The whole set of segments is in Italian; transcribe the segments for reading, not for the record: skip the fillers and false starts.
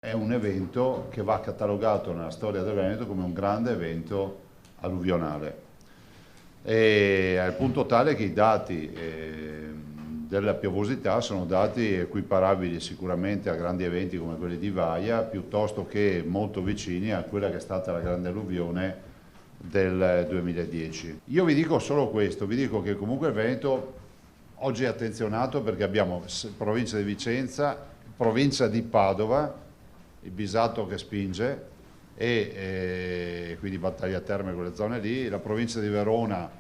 È un evento che va catalogato nella storia del Veneto come un grande evento alluvionale, e al punto tale che i dati della piovosità sono dati equiparabili sicuramente a grandi eventi come quelli di Vaia, piuttosto che molto vicini a quella che è stata la grande alluvione del 2010. Io vi dico solo questo, vi dico che comunque il Veneto oggi è attenzionato perché abbiamo provincia di Vicenza, provincia di Padova, il Bisato che spinge, e quindi Battaglia Terme, quelle zone lì, la provincia di Verona,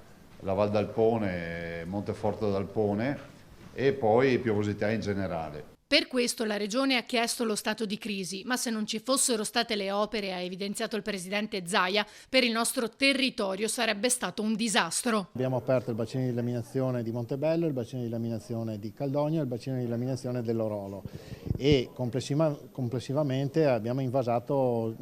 la Val d'Alpone, Monteforte d'Alpone, e poi piovosità in generale. Per questo la Regione ha chiesto lo stato di crisi, ma se non ci fossero state le opere, ha evidenziato il presidente Zaia, per il nostro territorio sarebbe stato un disastro. Abbiamo aperto il bacino di laminazione di Montebello, il bacino di laminazione di Caldogno e il bacino di laminazione dell'Orolo, e complessivamente abbiamo invasato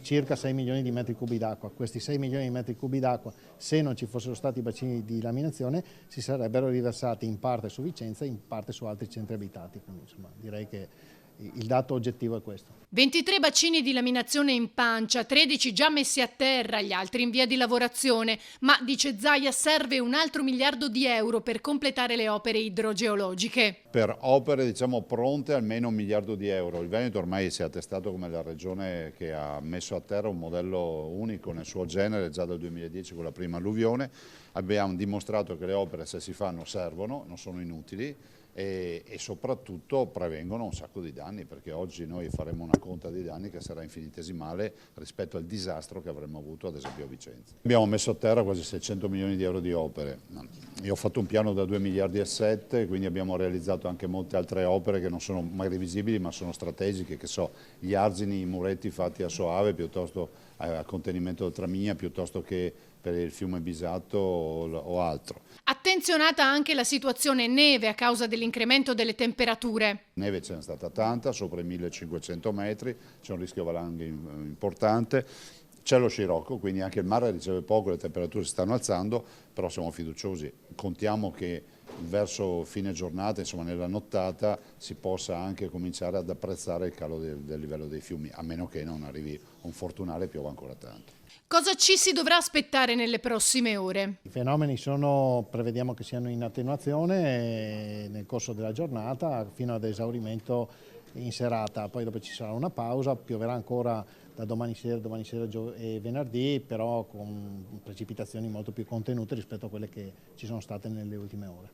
circa 6 milioni di metri cubi d'acqua. Questi 6 milioni di metri cubi d'acqua, se non ci fossero stati i bacini di laminazione, si sarebbero riversati in parte su Vicenza e in parte su altri centri abitati. Quindi, insomma, direi che il dato oggettivo è questo. 23 bacini di laminazione in pancia, 13 già messi a terra, gli altri in via di lavorazione, ma dice Zaia serve un altro miliardo di euro per completare le opere idrogeologiche. Per opere diciamo pronte almeno 1 miliardo di euro. Il Veneto ormai si è attestato come la regione che ha messo a terra un modello unico nel suo genere già dal 2010 con la prima alluvione. Abbiamo dimostrato che le opere, se si fanno, servono, non sono inutili, e soprattutto prevengono un sacco di danni, perché oggi noi faremo una conta di danni che sarà infinitesimale rispetto al disastro che avremmo avuto ad esempio a Vicenza. Abbiamo messo a terra quasi 600 milioni di euro di opere. Io ho fatto un piano da 2 miliardi e 7, quindi abbiamo realizzato anche molte altre opere che non sono magari visibili ma sono strategiche, che so, gli argini, i muretti fatti a Soave, piuttosto a contenimento del Tramigna, piuttosto che per il fiume Bisato o altro. Attenzionata anche la situazione neve a causa dell'incremento delle temperature. Neve ce n'è stata tanta, sopra i 1500 metri, c'è un rischio valanghe importante. C'è lo scirocco, quindi anche il mare riceve poco, le temperature si stanno alzando, però siamo fiduciosi. Contiamo che verso fine giornata, insomma nella nottata, si possa anche cominciare ad apprezzare il calo del livello dei fiumi, a meno che non arrivi un fortunale e piova ancora tanto. Cosa ci si dovrà aspettare nelle prossime ore? I fenomeni prevediamo che siano in attenuazione nel corso della giornata fino ad esaurimento in serata, poi dopo ci sarà una pausa, pioverà ancora da domani sera e venerdì, però con precipitazioni molto più contenute rispetto a quelle che ci sono state nelle ultime ore.